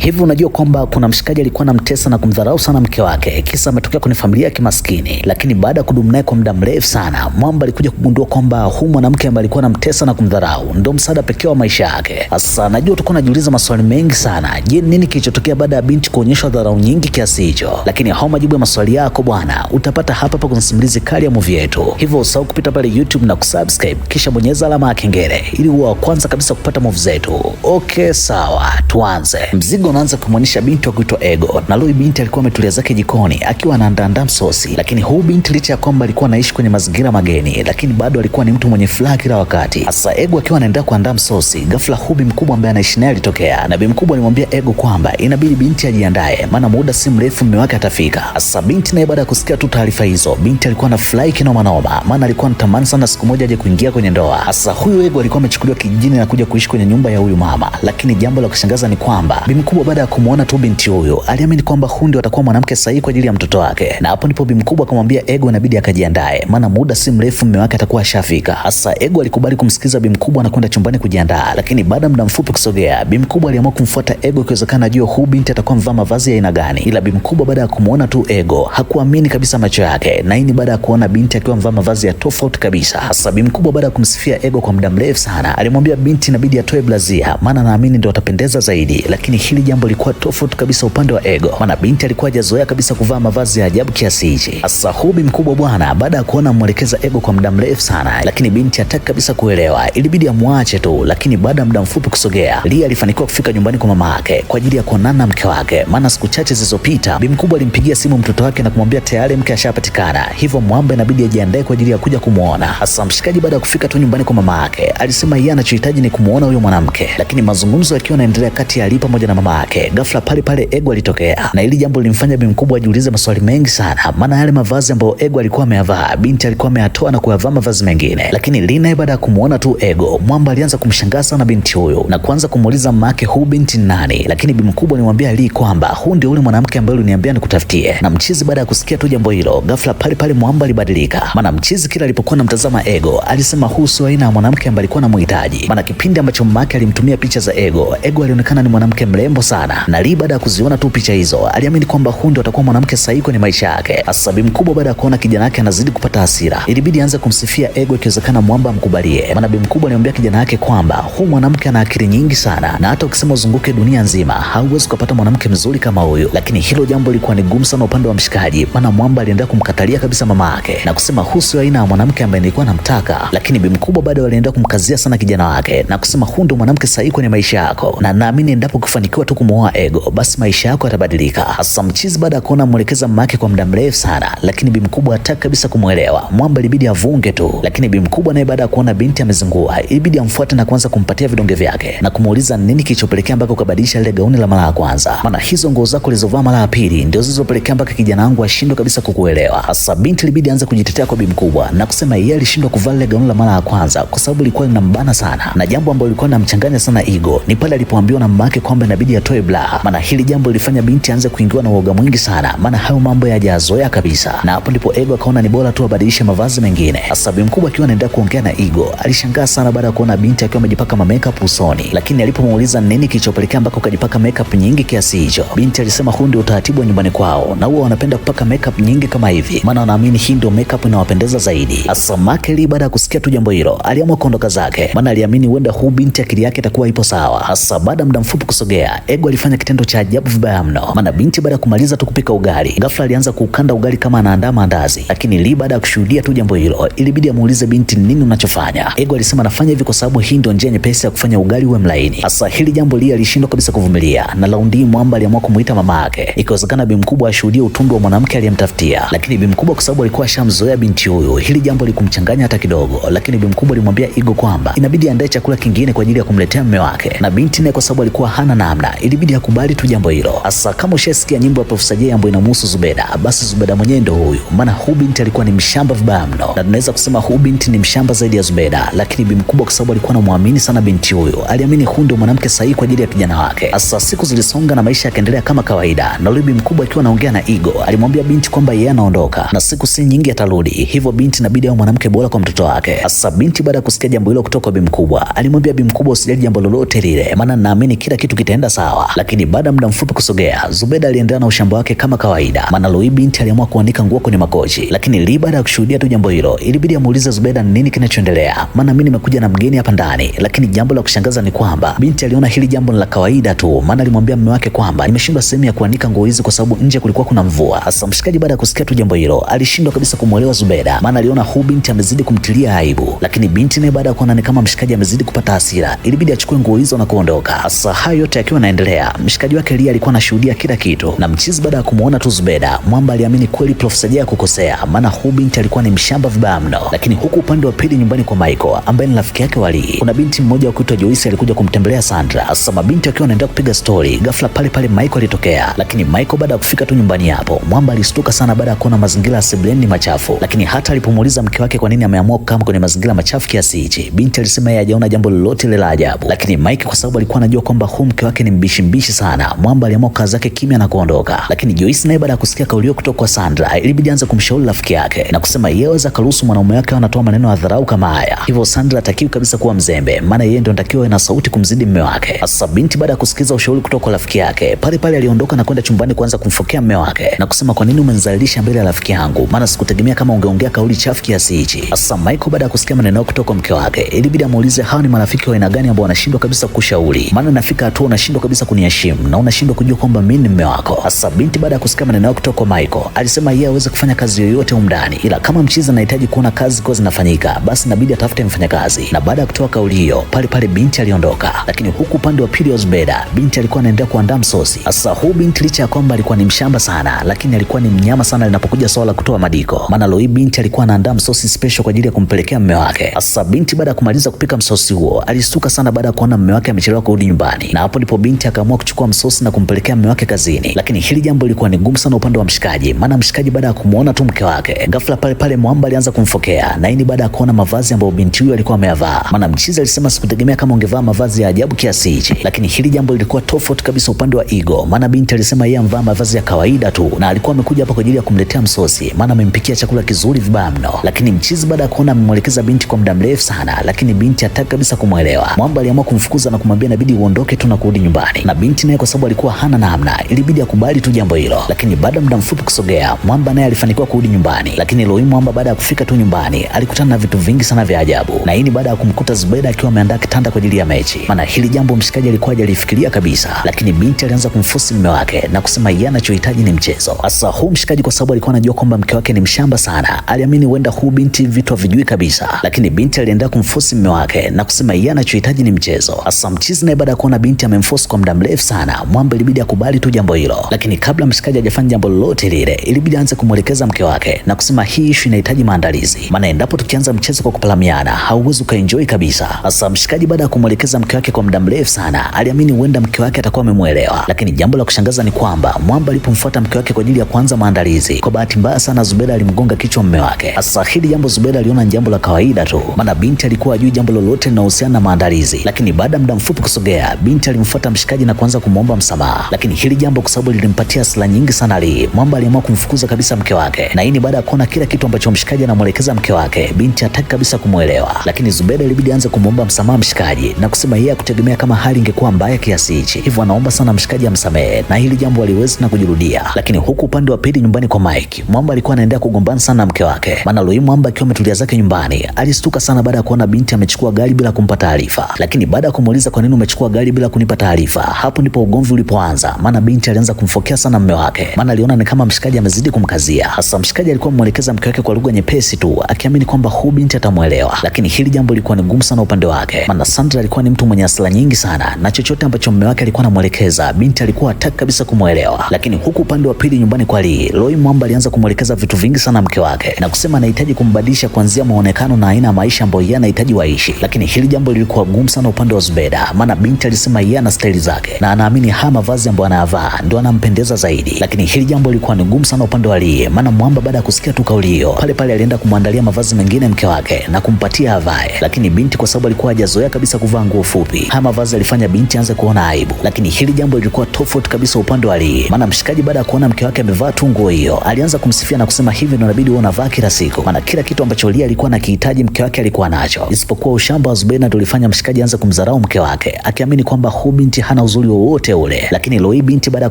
Hivi unajua kwamba kuna mshikaji alikuwa anamtesa na kumdharau sana mke wake, kisa ametokea kwenye familia ya kimaskini, lakini baada ya kudumu naye kwa muda mrefu sana, mwamba alikuja kugundua kwamba huyu mwanamke ambaye alikuwa anamtesa na kumdharau ndio msaada pekee wa maisha yake. Sasa najua utakuwa unajiuliza maswali mengi sana. Je, nini kilichotokea baada ya binti kuonyeshwa dharau nyingi kiasi hicho? Lakini hao majibu ya maswali yako bwana utapata hapa kwenye simulizi kali ya movie yetu. Hivyo usahau kupita pale YouTube na kusubscribe kisha bonyeza alama ya kengele ili uwe wa kwanza kabisa kupata movie zetu. Okay, sawa, tuanze. Mzigo unaanza kumwonyesha binti wa kuitwa Ego, na leo binti alikuwa ametulia zake jikoni akiwa anaandaa msosi. Lakini huu binti licha ya kwamba alikuwa anaishi kwenye mazingira mageni, lakini bado alikuwa ni mtu mwenye furaha kila wakati. Sasa Ego akiwa anaendelea kuandaa msosi, ghafla hubi mkubwa ambaye anaishi naye alitokea, na bi mkubwa alimwambia Ego kwamba inabidi binti ajiandae, maana muda si mrefu mume wake atafika. Sasa binti naye baada ya kusikia tu taarifa hizo, binti alikuwa anafurahi kinoma noma, maana alikuwa anatamani sana siku moja aje kuingia kwenye ndoa. Sasa huyu Ego alikuwa amechukuliwa kijijini na kuja kuishi kwenye nyumba ya huyu mama, lakini jambo la kushangaza ni kwamba bi mkubwa baada ya kumuona tu binti huyo aliamini kwamba huyu ndio atakuwa mwanamke sahihi kwa ajili ya mtoto wake. Na hapo ndipo bi mkubwa akamwambia Ego inabidi akajiandae, maana muda si mrefu mume wake atakuwa ashafika. Sasa Ego alikubali kumsikiza bi mkubwa na kwenda chumbani kujiandaa, lakini baada muda mfupi kusogea, bi mkubwa aliamua kumfuata Ego ikiwezekana ajue huyu binti atakuwa mvaa mavazi ya aina gani. Ila bi mkubwa baada ya kumuona tu Ego hakuamini kabisa macho yake, na hii ni baada ya kuona binti akiwa mvaa mavazi ya tofauti kabisa. Sasa bi mkubwa baada ya kumsifia Ego kwa muda mrefu sana, alimwambia binti inabidi atoe blazia, maana naamini ndio atapendeza zaidi. Lakini hili jambo lilikuwa tofauti kabisa upande wa Ego, maana binti alikuwa hajazoea kabisa kuvaa mavazi ya ajabu kiasi hichi. Sasa hubi mkubwa bwana baada ya kuona mwelekeza Ego kwa muda mrefu sana, lakini binti hataki kabisa kuelewa, ilibidi amwache tu. Lakini baada ya muda mfupi kusogea, Lia alifanikiwa kufika nyumbani kwa mama yake kwa ajili ya kuonana na mke wake, maana siku chache zilizopita bi mkubwa alimpigia simu mtoto wake na kumwambia tayari mke ashapatikana, hivyo mwamba inabidi ajiandae kwa ajili ya kuja kumuona. Hasa mshikaji baada ya kufika tu nyumbani kwa mama yake alisema yeye anachohitaji ni kumuona huyo mwanamke, lakini mazungumzo yakiwa yanaendelea kati ya Ali pamoja na mama yake, ghafla pale Ego alitokea, na hili jambo lilimfanya bi mkubwa ajiulize maswali mengi sana, maana yale mavazi ambayo Ego alikuwa ameyavaa binti alikuwa ameyatoa na kuyavaa mavazi mengine. Lakini Lina baada ya kumuona tu Ego, mwamba alianza kumshangaa sana binti huyo na kuanza kumuuliza mama yake huyu binti ni nani. Lakini bi mkubwa alimwambia Ali kwamba huyu ndio yule mwanamke ambaye uliniambia nikutafutie. Na mchizi baada ya kusikia tu jambo hilo, ghafla pale mwamba alibadilika, maana mchizi kila alipokuwa anamtazama Ego alisema huyu sio aina ya mwanamke ambaye alikuwa anamhitaji, maana kipindi ambacho mama yake alimtumia picha za Ego alionekana ni mwanamke mrembo sana, na Ali baada ya kuziona tu picha hizo aliamini kwamba huyu ndio atakuwa mwanamke sahihi kwenye maisha yake. Sasa bi mkubwa baada ya kuona kijana wake anazidi kupata hasira, ilibidi aanze kumsifia Ego ikiwezekana mwamba amkubalie, maana bi mkubwa alimwambia kijana wake kwamba huyu mwanamke ana akili nyingi sana, na hata ukisema uzunguke dunia nzima hauwezi kupata mwanamke mzuri kama huyu. Lakini hilo jambo lilikuwa ni gumu sana upande wa mshikaji, maana mwamba aliendelea kumkatalia kabisa mama yake na kusema huyu sio aina ya mwanamke ambaye nilikuwa namtaka. Lakini bi mkubwa baada aliendelea kumkazia sana kijana wake na kusema huyu ndio mwanamke sahihi kwenye maisha yako, na naamini endapo kufanikiwa tu kumuoa Ego basi maisha yako yatabadilika. Hasa mchizi baada ya kuona mwelekeza mama yake kwa muda mrefu sana, lakini bi mkubwa hataki kabisa kumuelewa, mwamba ilibidi avunge tu. Lakini bi mkubwa naye baada ya kuona binti amezungua, ilibidi amfuate na kuanza kumpatia vidonge vyake na kumuuliza nini kilichopelekea mpaka ukabadilisha ile gauni la mara ya kwanza, maana hizo nguo zako ulizovaa mara ya pili ndio zilizopelekea mpaka kijana wangu ashindwe kabisa kukuelewa. Hasa binti ilibidi aanze kujitetea kwa bi mkubwa na kusema yeye alishindwa kuvaa ile gauni la mara ya kwanza kwa sababu ilikuwa linambana sana, na jambo ambalo lilikuwa linamchanganya sana Ego ni pale alipoambiwa na mama yake kwamba inabidi atoe bra, maana hili jambo lilifanya binti aanze kuingiwa na uoga mwingi sana, maana hayo mambo hayajazoea kabisa. Na hapo ndipo Ego akaona ni bora tu abadilishe mavazi mengine. Hasa bi mkubwa akiwa anaendelea kuongea na Ego alishangaa sana baada ya kuona binti akiwa amejipaka makeup usoni, lakini alipomuuliza nini kilichopelekea mpaka ukajipaka makeup nyingi kiasi hicho, binti alisema huu ndio utaratibu wa nyumbani kwao na huwa wanapenda kupaka makeup nyingi kama hivi, maana wanaamini hii ndio makeup inawapendeza zaidi. Hasa Makeli baada ya kusikia tu jambo hilo aliamua kuondoka zake, maana aliamini huenda huu binti akili yake itakuwa ipo sawa. Hasa baada ya muda mfupi kusogea, Ego alifanya kitendo cha ajabu vibaya mno, maana binti baada ya kumaliza tu kupika ugali ghafla alianza kuukanda ugali kama anaandaa maandazi. Lakini Lee baada ya kushuhudia tu jambo hilo ilibidi amuulize binti nini unachofanya. Ego alisema nafanya hivi kwa sababu hii ndio njia nyepesi ya kufanya ugali uwe mlaini. Hasa hili jambo Lee alishindwa kabisa kuvumilia, na laundi mwamba aliamua kumuita mama yake, ikiwezekana bi mkubwa ashuhudie utundu wa mwanamke aliyemtafutia. Lakini bi mkubwa kwa sababu alikuwa ashamzoea binti huyu, hili jambo likumchanganya hata kidogo. Lakini bi mkubwa alimwambia Ego kwamba inabidi aandae chakula kingine kwa ajili ya kumletea mume wake, na binti naye kwa sababu alikuwa hana namna ilibidi akubali tu jambo hilo. Hasa kama ushasikia nyimbo ya Profesa Jay ambayo inamhusu Zubeda, basi Zubeda mwenyewe ndio huyu, maana huyu binti alikuwa ni mshamba vibaya mno, na tunaweza kusema huyu binti ni mshamba zaidi ya Zubeda. Lakini bi mkubwa kwa sababu alikuwa anamwamini sana binti huyu, aliamini huyu ndio mwanamke sahihi kwa ajili ya kijana wake. Hasa siku zilisonga na maisha yakaendelea kama kawaida, na bi mkubwa akiwa anaongea na Ego alimwambia binti kwamba yeye anaondoka na siku si nyingi atarudi, hivyo binti inabidi awe mwanamke bora kwa mtoto wake. Hasa binti baada ya kusikia jambo hilo kutoka kwa bi mkubwa alimwambia bi mkubwa usijali jambo lolote lile, maana naamini kila kitu kitaenda sawa. sawa. Lakini baada muda mfupi kusogea, Zubeda aliendelea na ushamba wake kama kawaida, maana Loi binti aliamua kuanika nguo kwenye makochi. Lakini Lee baada ya kushuhudia tu jambo hilo, ilibidi amuulize Zubeda nini kinachoendelea, maana mimi nimekuja na mgeni hapa ndani. Lakini jambo la kushangaza ni kwamba binti aliona hili jambo la kawaida tu, maana alimwambia mume wake kwamba nimeshindwa sehemu ya kuanika nguo hizi kwa sababu nje kulikuwa kuna mvua. Sasa mshikaji baada ya kusikia tu jambo hilo, alishindwa kabisa kumuelewa Zubeda, maana aliona huyu binti amezidi kumtilia aibu. Lakini binti naye baada ya kuona ni kama mshikaji amezidi kupata hasira, ilibidi achukue nguo hizo na kuondoka. Sasa hayo yote yakiwa yanaendelea, mshikaji wake Lee alikuwa anashuhudia kila kitu, na mchizi baada ya kumuona tu Zubeda, mwamba aliamini kweli Profesa Jay kukosea, maana huyu binti alikuwa ni mshamba vibaya mno. Lakini huku upande wa pili nyumbani kwa Michael, ambaye ni rafiki yake wa Lee, kuna binti mmoja kuitwa Joyce alikuja kumtembelea Sandra. Sasa mabinti wakiwa wanaendelea kupiga story, ghafla pale pale Michael alitokea. Lakini Michael baada ya kufika tu nyumbani hapo, mwamba alistuka sana baada ya kuona mazingira ya sebuleni machafu. Lakini hata alipomuuliza mke wake kwa nini ameamua kukaa kwenye mazingira machafu kiasi hichi, binti alisema yeye hajaona jambo lolote la ajabu. Lakini Mike kwa sababu alikuwa anajua kwamba huyu mke wake ni mbishi sana, mwamba aliamua kukaa zake kimya na kuondoka. Lakini Joyce naye baada ya kusikia kauli hiyo kutoka kwa Sandra, ilibidi aanze kumshauri rafiki yake na kusema yeye aweza karuhusu mwanaume wake anatoa maneno ya dharau kama haya. Hivyo Sandra hatakiwi kabisa kuwa mzembe, maana yeye ndio anatakiwa na sauti kumzidi mume wake. Sasa binti baada ya kusikiza ushauri kutoka kwa rafiki yake, pale pale aliondoka na kwenda chumbani kuanza kumfokea mume wake na kusema kwa nini umenizalilisha mbele ya rafiki yangu, maana sikutegemea kama ungeongea kauli chafu kiasi hichi. Sasa Michael baada ya kusikia maneno kutoka kwa mke wake, ilibidi amuulize hawa ni marafiki wa aina gani ambao wanashindwa kabisa kushauri, maana nafika hatua unashindwa kabisa kuniheshimu na unashindwa kujua kwamba mimi ni mume wako. Sasa binti baada ya kusikia maneno kutoka kwa Michael, alisema yeye hawezi kufanya kazi yoyote huko ndani, ila kama mchizi anahitaji kuona kazi kwa zinafanyika, basi inabidi atafute mfanyakazi. Na baada ya kutoa kauli hiyo, pale pale binti aliondoka. Lakini huku upande wa pili wa Zubeda, binti alikuwa anaendelea kuandaa msosi. Sasa huyu binti licha ya kwamba alikuwa ni mshamba sana, lakini alikuwa ni mnyama sana linapokuja swala kutoa madiko, maana Loi binti alikuwa anaandaa msosi special kwa ajili ya kumpelekea mume wake. Sasa binti baada ya kumaliza kupika msosi huo, alistuka sana baada ya kuona mume wake amechelewa kurudi nyumbani, na hapo ndipo binti akaamua kuchukua msosi na kumpelekea mume wake kazini. Lakini hili jambo lilikuwa ni gumu sana upande wa mshikaji, maana mshikaji baada ya kumuona tu mke wake, ghafla pale pale mwamba alianza kumfokea, na hii ni baada ya kuona mavazi ambayo binti huyo alikuwa ameyavaa, maana mchizi alisema sikutegemea kama ungevaa mavazi ya ajabu kiasi hichi. Lakini hili jambo lilikuwa tofauti kabisa upande wa Ego, maana binti alisema yeye amvaa mavazi ya kawaida tu na alikuwa amekuja hapa kwa ajili ya kumletea msosi, maana amempikia chakula kizuri vibaya mno. Lakini mchizi baada ya kuona amemwelekeza binti kwa muda mrefu sana, lakini binti hataki kabisa kumuelewa, mwamba aliamua kumfukuza na kumwambia inabidi uondoke tu na kurudi nyumbani. Na binti naye kwa sababu alikuwa hana namna, ilibidi akubali tu jambo hilo. Lakini baada muda mfupi kusogea, mwamba naye alifanikiwa kurudi nyumbani. Lakini Loi mwamba baada ya kufika tu nyumbani, alikutana na vitu vingi sana vya ajabu, na hii ni baada ya kumkuta Zubeda akiwa ameandaa kitanda kwa ajili ya mechi, maana hili jambo mshikaji alikuwa hajalifikiria kabisa. Lakini binti alianza kumfosi mume wake na kusema yeye anachohitaji ni mchezo. Sasa huyu mshikaji kwa sababu alikuwa anajua kwamba mke wake ni mshamba sana, aliamini huenda huyu binti vitu havijui kabisa. Lakini binti aliendelea kumfosi mume wake na kusema yeye anachohitaji ni mchezo. Sasa mchizi naye baada ya kuona binti amemfosi kwa muda mrefu sana, mwamba ilibidi akubali tu jambo hilo. Lakini kabla mshikaji hajafanya jambo lolote lile, ilibidi aanze kumwelekeza mke wake na kusema hii issue inahitaji maandalizi, maana endapo tukianza mchezo kwa kupalamiana hauwezi ukaenjoy kabisa. Sasa mshikaji baada ya kumwelekeza mke wake kwa muda mrefu sana, aliamini huenda mke wake atakuwa amemuelewa. Lakini jambo la kushangaza ni kwamba mwamba alipomfuata mke wake kwa ajili ya kuanza maandalizi, kwa bahati mbaya sana Zubeda alimgonga kichwa mume wake. Sasa hili jambo Zubeda aliona ni jambo la kawaida tu, maana binti alikuwa hajui jambo lolote linalohusiana na maandalizi. Lakini baada muda mfupi kusogea, binti alimfuata mshikaji na kuanza kumwomba msamaha. Lakini hili jambo kwa sababu lilimpatia hasira nyingi sana Lee, mwamba aliamua kumfukuza kabisa mke wake, na hii ni baada ya kuona kila kitu ambacho mshikaji anamwelekeza mke wake, binti hataki kabisa kumuelewa. Lakini Zubeda ilibidi aanze kumwomba msamaha mshikaji na kusema yeye hakutegemea kama hali ingekuwa mbaya kiasi hichi, hivyo anaomba sana mshikaji amsamehe na hili jambo aliwezi na kujirudia. Lakini huku upande wa pili nyumbani kwa Mike, mwamba alikuwa anaendelea kugombana sana na mke wake, maana Loi mwamba akiwa ametulia zake nyumbani, alistuka sana baada ya kuona binti amechukua gari bila kumpa taarifa. Lakini baada ya kumuuliza kwa nini umechukua gari bila kunipa taarifa, hapo ndipo ugomvi ulipoanza, maana binti alianza kumfokea sana mume wake, maana aliona ni kama mshikaji amezidi kumkazia. Hasa mshikaji alikuwa amwelekeza mke wake kwa lugha nyepesi tu, akiamini kwamba huyu binti atamuelewa. Lakini hili jambo lilikuwa ni gumu sana upande wake, maana Sandra alikuwa ni mtu mwenye hasira nyingi sana, na chochote ambacho mume wake alikuwa anamwelekeza binti alikuwa hataki kabisa kumuelewa. Lakini huku upande wa pili nyumbani kwa Lee, Loi mwamba alianza kumwelekeza vitu vingi sana mke wake na kusema anahitaji kumbadilisha kuanzia muonekano na aina ya maisha ambayo yeye anahitaji waishi. Lakini hili jambo lilikuwa gumu sana upande wa Zubeda, maana binti alisema yeye ana staili zake na anaamini haya mavazi ambayo anayavaa ndio anampendeza zaidi. Lakini hili jambo lilikuwa ni gumu sana upande wa Lee, maana mwamba baada ya kusikia tu kauli hiyo, pale pale alienda kumwandalia mavazi mengine mke wake na kumpatia avae. Lakini binti kwa sababu alikuwa hajazoea kabisa kuvaa nguo fupi, haya mavazi alifanya binti aanze kuona aibu. Lakini hili jambo lilikuwa tofauti kabisa upande wa Lee, maana mshikaji baada ya kuona mke wake amevaa tu nguo hiyo, alianza kumsifia na kusema hivi ndio inabidi wewe unavaa kila siku, maana kila kitu ambacho Lee alikuwa anakihitaji mke wake alikuwa nacho, isipokuwa ushamba wa Zubeda ndio ulifanya mshikaji aanze kumdharau mke wake, akiamini kwamba huyu binti hana hana uzuri wowote ule. Lakini leo hii binti baada ya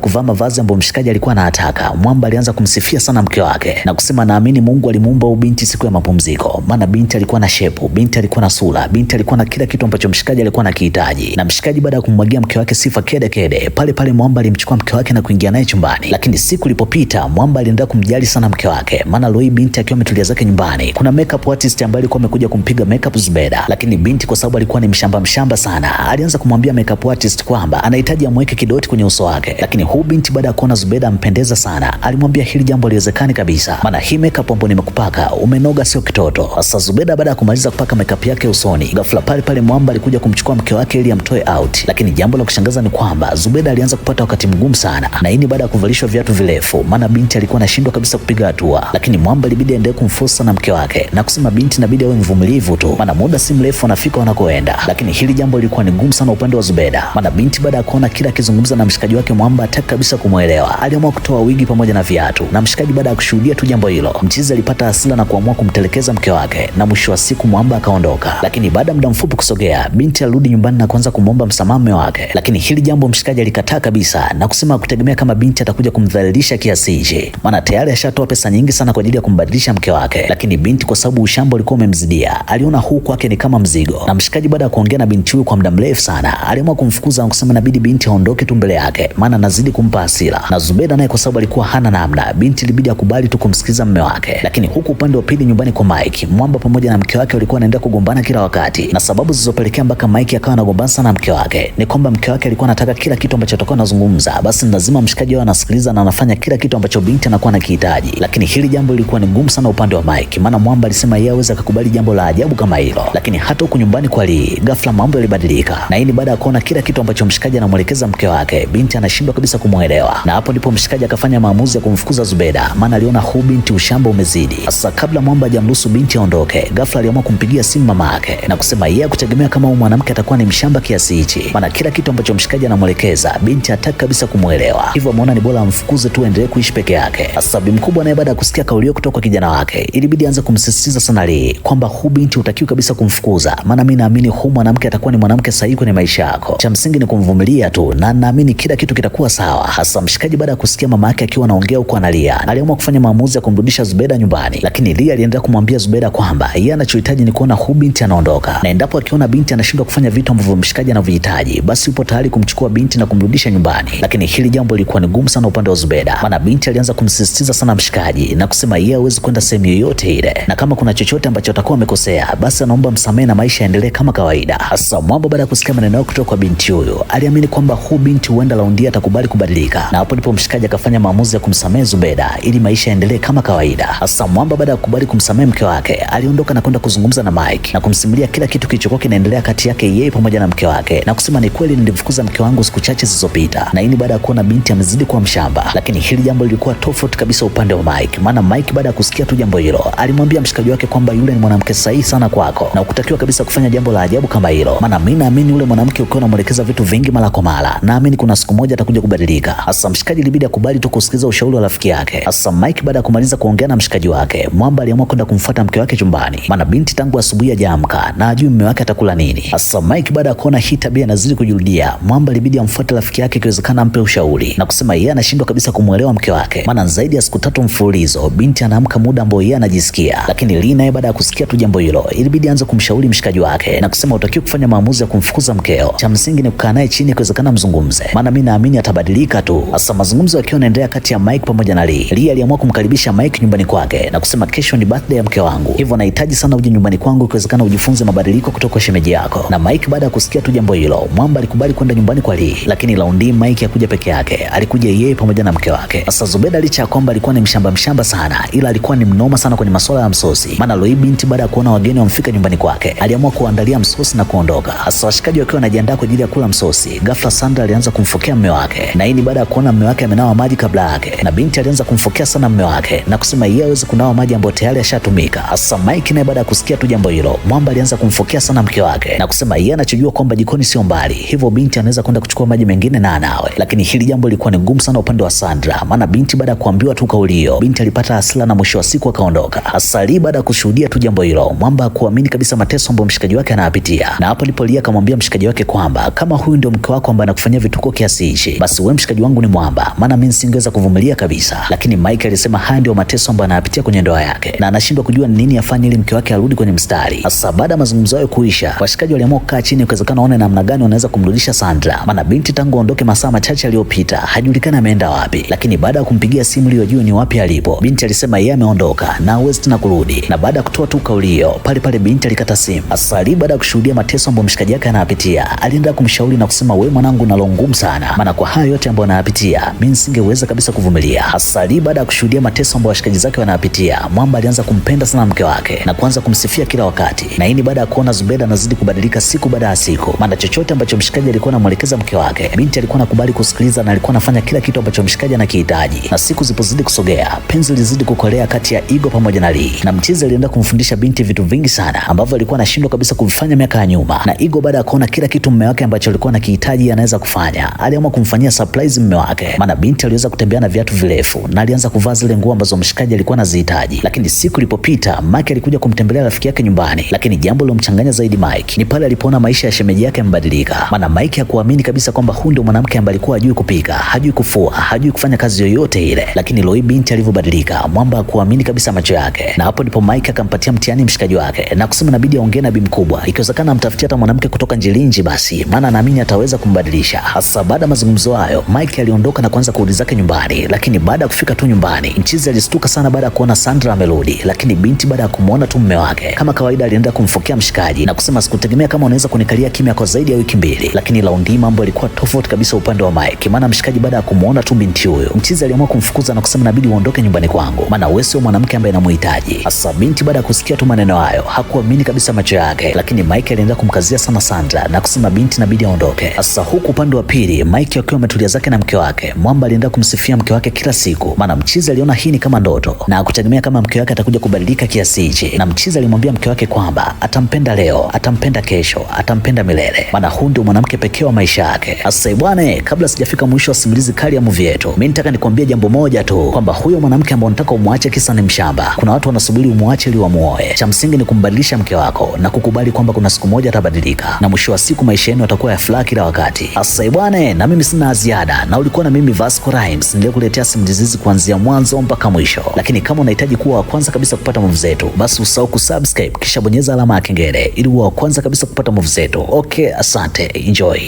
kuvaa mavazi ambayo mshikaji alikuwa anataka, Mwamba alianza kumsifia sana mke wake na kusema naamini Mungu alimuumba huyu binti siku ya mapumziko, maana binti alikuwa na shepu, binti alikuwa na sura, binti alikuwa na kila kitu ambacho mshikaji alikuwa anakihitaji. Na mshikaji baada ya kummwagia mke wake sifa kede kede, pale pale Mwamba alimchukua mke wake na kuingia naye chumbani. Lakini siku ilipopita, Mwamba aliendelea kumjali sana mke wake, maana leo hii binti akiwa ametulia zake nyumbani, kuna makeup artist ambaye alikuwa amekuja kumpiga makeup Zubeda. Lakini binti kwa sababu alikuwa ni mshamba sana, alianza kumwambia makeup artist kwamba anahitaji amweke kidoti kwenye uso wake. Lakini huu binti baada ya kuona Zubeda ampendeza sana, alimwambia hili jambo haliwezekani kabisa, maana hii makeup ambayo nimekupaka umenoga sio kitoto. Sasa Zubeda baada ya kumaliza kupaka makeup yake usoni, ghafla pale pale Mwamba alikuja kumchukua mke wake ili amtoe out. Lakini jambo la kushangaza ni kwamba Zubeda alianza kupata wakati mgumu sana, na hii ni baada ya kuvalishwa viatu virefu, maana binti alikuwa anashindwa kabisa kupiga hatua. Lakini Mwamba ilibidi aendelee kumforce na mke wake na kusema binti inabidi awe mvumilivu tu, maana muda si mrefu anafika wanakoenda. Lakini hili jambo lilikuwa ni gumu sana upande wa Zubeda, maana binti baada ya kuona kila akizungumza na mshikaji wake Mwamba hataki kabisa kumuelewa, aliamua kutoa wigi pamoja na viatu. Na mshikaji baada ya kushuhudia tu jambo hilo, mchizi alipata hasira na kuamua kumtelekeza mke wake, na mwisho wa siku Mwamba akaondoka. Lakini baada ya muda mfupi kusogea, binti alirudi nyumbani na kuanza kumwomba msamaha mume wake. Lakini hili jambo mshikaji alikataa kabisa na kusema kutegemea kama binti atakuja kumdhalilisha kiasi hichi, maana tayari ashatoa pesa nyingi sana kwa ajili ya kumbadilisha mke wake. Lakini binti kwa sababu ushamba ulikuwa umemzidia, aliona huu kwake ni kama mzigo, na mshikaji baada ya kuongea na binti huyu kwa muda mrefu sana, aliamua kumfukuza na kusema inabidi binti aondoke tu mbele yake, maana anazidi kumpa hasira. Na Zubeda naye kwa sababu alikuwa hana namna, binti ilibidi akubali tu kumsikiza mume wake. Lakini huku upande wa pili nyumbani kwa Mike, Mwamba pamoja na mke wake walikuwa wanaendelea kugombana kila wakati, na sababu zilizopelekea mpaka Mike akawa anagombana sana na mke wake ni kwamba mke wake alikuwa anataka kila kitu ambacho atakuwa anazungumza basi lazima mshikaji wao anasikiliza na anafanya kila kitu ambacho binti anakuwa anakihitaji. Lakini hili jambo lilikuwa ni ngumu sana upande wa Mike, maana Mwamba alisema yeye hawezi kukubali jambo la ajabu kama hilo. Lakini hata huku nyumbani kwa Lee, ghafla mambo yalibadilika, na hii ni baada ya kuona kila kitu ambacho mshikaji anamwelekeza mke wake, binti anashindwa kabisa kumuelewa, na hapo ndipo mshikaji akafanya maamuzi ya kumfukuza Zubeda, maana aliona huu binti ushamba umezidi. Sasa kabla Mwamba hajamruhusu binti aondoke, ghafla aliamua kumpigia simu mama yake na kusema yeye kutegemea kama huyu mwanamke atakuwa ni mshamba kiasi hichi, maana kila kitu ambacho mshikaji anamwelekeza binti hataki kabisa kumuelewa, hivyo ameona ni bora amfukuze tu endelee kuishi peke yake. Sasa bi mkubwa naye baada ya kusikia kauli hiyo kutoka kwa kijana wake, ilibidi aanze kumsisitiza sana Lee kwamba huu binti hutakiwi kabisa kumfukuza, maana mimi naamini huu mwanamke atakuwa ni mwanamke sahihi kwenye maisha yako, cha msingi ni kumvumilia tu na naamini kila kitu kitakuwa sawa. Hasa mshikaji baada ya kusikia mama yake akiwa anaongea huko analia, aliamua kufanya maamuzi ya kumrudisha Zubeda nyumbani. Lakini Lee aliendelea kumwambia Zubeda kwamba yeye anachohitaji ni kuona huu binti anaondoka, na endapo akiona binti anashindwa kufanya vitu ambavyo mshikaji anavyohitaji, basi yupo tayari kumchukua binti na kumrudisha nyumbani. Lakini hili jambo lilikuwa ni gumu sana upande wa Zubeda, maana binti alianza kumsisitiza sana mshikaji na kusema yeye hawezi kwenda sehemu yoyote ile, na kama kuna chochote ambacho atakuwa amekosea basi anaomba msamaha na maisha yaendelee kama kawaida. Hasa Mwamba baada ya kusikia maneno kutoka kwa binti huyo, aliamini kwamba huu binti huenda Laundi atakubali kubadilika, na hapo ndipo mshikaji akafanya maamuzi ya kumsamehe Zubeda ili maisha yaendelee kama kawaida. Hasa Mwamba baada ya kukubali kumsamehe mke wake, aliondoka na kwenda kuzungumza na Mike na kumsimulia kila kitu kilichokuwa kinaendelea kati yake yeye pamoja na mke wake, na kusema ni kweli nilimfukuza mke wangu siku chache zilizopita, na hii ni baada ya kuona binti amezidi kuwa mshamba. Lakini hili jambo lilikuwa tofauti kabisa upande wa Mike, maana Mike baada ya kusikia tu jambo hilo, alimwambia mshikaji wake kwamba yule ni mwanamke sahihi sana kwako na ukutakiwa kabisa kufanya jambo la ajabu kama hilo, maana mimi naamini yule mwanamke ukiwa unamwelekeza vitu vingi mara kwa mara, naamini kuna siku moja atakuja kubadilika. Hasa mshikaji ilibidi akubali tu kusikiliza ushauri wa rafiki yake. Hasa Mike baada ya kumaliza kuongea na mshikaji wake, Mwamba aliamua kwenda kumfuata mke wake chumbani, maana binti tangu asubuhi hajaamka na ajui mume wake atakula nini. Hasa Mike baada ya kuona hii tabia inazidi kujirudia, Mwamba ilibidi amfuate rafiki yake ikiwezekana ampe ushauri na kusema yeye anashindwa kabisa kumuelewa mke wake, maana zaidi ya siku 3 mfululizo binti anaamka muda ambao yeye anajisikia. Lakini Lee naye baada ya kusikia tu jambo hilo, ilibidi aanze kumshauri mshikaji wake na kusema utakiwa kufanya maamuzi ya kumfukuza mkeo, cha msingi ni kukaa naye chini ikiwezekana mzungumze, maana mimi naamini atabadilika tu. Hasa mazungumzo yakiwa yanaendelea kati ya Mike pamoja na Lee, Lee aliamua kumkaribisha Mike nyumbani kwake na kusema kesho ni birthday ya mke wangu, hivyo nahitaji sana uje nyumbani kwangu ikiwezekana ujifunze mabadiliko kutoka kwa shemeji yako. Na Mike baada ya kusikia tu jambo hilo, Mwamba alikubali kwenda nyumbani kwa Lee, lakini Laundi Mike hakuja peke yake, alikuja yeye pamoja na mke wake. Sasa Zubeda licha ya kwamba alikuwa ni mshamba sana, ila alikuwa ni mnoma sana kwenye masuala ya msosi, maana Loi binti baada ya kuona wageni wamfika nyumbani kwake, aliamua kuandalia msosi na kuondoka. Hasa washikaji wakiwa wanajiandaa kwa ajili ya kula msosi, ghafla Sandra alianza kumfokea mume wake, na hii ni baada ya kuona mume wake amenawa maji kabla yake, na binti alianza kumfokea sana mume wake na kusema yeye hawezi kunawa maji ambayo tayari yashatumika. Hasa Mike naye baada ya kusikia tu jambo hilo, Mwamba alianza kumfokea sana mke wake na kusema yeye anachojua kwamba jikoni sio mbali, hivyo binti anaweza kwenda kuchukua maji mengine na anawe. Lakini hili jambo lilikuwa ni ngumu sana upande wa Sandra, maana binti baada ya kuambiwa tu kauli hiyo, binti alipata hasira na mwisho wa siku akaondoka. Hasa Lee baada ya kushuhudia tu jambo hilo, Mwamba hakuamini kabisa mateso ambayo mshikaji wake anayapitia, na hapo ndipo Lee akamwambia mshikaji wake kwamba kama huyu ndio mke wako ambaye anakufanyia vituko kiasi hichi, basi wewe mshikaji wangu ni mwamba, maana mimi nisingeweza kuvumilia kabisa. Lakini Mike alisema haya ndio mateso ambayo anayapitia kwenye ndoa yake na anashindwa kujua nini afanye ili mke wake arudi kwenye mstari. Sasa baada ya mazungumzo hayo kuisha, washikaji waliamua kukaa chini ukiwezekana waone namna gani wanaweza kumrudisha Sandra, maana binti tangu aondoke masaa machache aliyopita hajulikani ameenda wapi. Lakini baada ya kumpigia simu ili wajue ni wapi alipo, binti alisema yeye ameondoka na hawezi tena kurudi. Na baada ya kutoa tu kauli hiyo, pale pale binti alikata simu. Sasa Ali baada ya kushuhudia mateso ambayo mshikaji wake anayapitia, alienda kumshauri na kusema wewe mwanangu, nalo ngumu sana, maana kwa hayo yote ambayo anayapitia mimi nisingeweza kabisa kuvumilia. Sasa Ali baada ya kushuhudia mateso ambayo washikaji zake wanayapitia, mwamba alianza kumpenda sana mke wake na kuanza kumsifia kila wakati. Na hii ni baada ya kuona Zubeda anazidi kubadilika siku baada ya siku, maana chochote ambacho mshikaji alikuwa anamwelekeza mke wake, binti alikuwa anakubali kusikiliza na alikuwa anafanya kila kitu ambacho mshikaji anakihitaji. Na siku zilipozidi kusogea, penzi lizidi kukolea kati ya Igo pamoja na Lee, na mchizi alienda kumfundisha binti vitu vingi sana ambavyo alikuwa anashindwa kabisa kuvifanya miaka ya nyuma. Na Igo baada ya kuona kila kitu mume wake ambacho alikuwa anakihitaji anaweza kufanya, aliamua kumfanyia surprise mume wake, maana binti aliweza kutembea na viatu virefu na alianza kuvaa zile nguo ambazo mshikaji alikuwa anazihitaji. Lakini siku ilipopita, Mike alikuja kumtembelea rafiki yake nyumbani, lakini jambo lilomchanganya zaidi Mike ni pale alipoona maisha ya shemeji yake yamebadilika. Maana Mike hakuamini kabisa kwamba huyu ndio mwanamke ambaye alikuwa hajui kupika, hajui kufua, hajui kufanya kazi yoyote ile. Lakini leo binti alivyobadilika, mwamba hakuamini kabisa macho yake. Na hapo ndipo Mike akampatia mtihani mshikaji wake na kusema inabidi aongee na bi mkubwa, ikiwezekana amtafutie hata mwanamke kutoka Njilinji basi, maana anaamini ataweza kumbadilisha. Hasa baada ya mazungumzo hayo, Mike aliondoka na kuanza kurudi zake nyumbani. Lakini baada ya kufika tu nyumbani, mchizi alistuka sana baada ya kuona Sandra amerudi. Lakini binti baada ya kumuona tu mume wake, kama kawaida alienda kumfokea mshikaji na kusema sikutegemea kama unaweza kunikalia kimya kwa zaidi ya wiki mbili. Lakini laundi mambo yalikuwa tofauti kabisa upande wa Mike, maana mshikaji baada ya kumuona tu binti huyo, mchizi aliamua kumfukuza na kusema inabidi uondoke nyumbani kwangu, maana wewe sio mwanamke ambaye namuhitaji. Sasa binti baada ya kusikia tu maneno hayo hakuamini kabisa macho yake, lakini Mike alienda kumkazia sana Sandra na kusema binti inabidi aondoke. Sasa huku upande wa pili, Mike akiwa ametulia zake na mke wake, mwamba alienda kumsifia mke wake kila siku, maana mchizi aliona hii ni kama ndoto na hakutegemea kama mke wake atakuja kubadilika kiasi hichi. Na mchizi alimwambia mke wake kwamba atampenda leo, atampenda kesho, atampenda milele, maana huyu ndio mwanamke pekee wa maisha yake. Sasa bwana, kabla sijafika mwisho wa simulizi kali ya movie yetu, mimi nataka nikwambie jambo moja tu, kwamba huyo mwanamke ambaye unataka umwache kisa ni mshamba. Kuna watu wanasubiri umwache ili wamuoe. Cha msingi ni kumbadilisha mke wako na kukubali kwamba kuna siku moja atabadilika na mwisho wa siku maisha yenu yatakuwa ya furaha kila wakati. Sasa bwana, na mimi sina ziada, na ulikuwa na mimi Vasco Rhymes, nilikuletea simulizi hizi kuanzia mwanzo mpaka mwisho. Lakini kama unahitaji kuwa wa kwanza kabisa kupata movie zetu, basi usahau kusubscribe kisha bonyeza alama ya kengele ili uwe wa kwanza kabisa kupata movie zetu. Okay, asante, enjoy.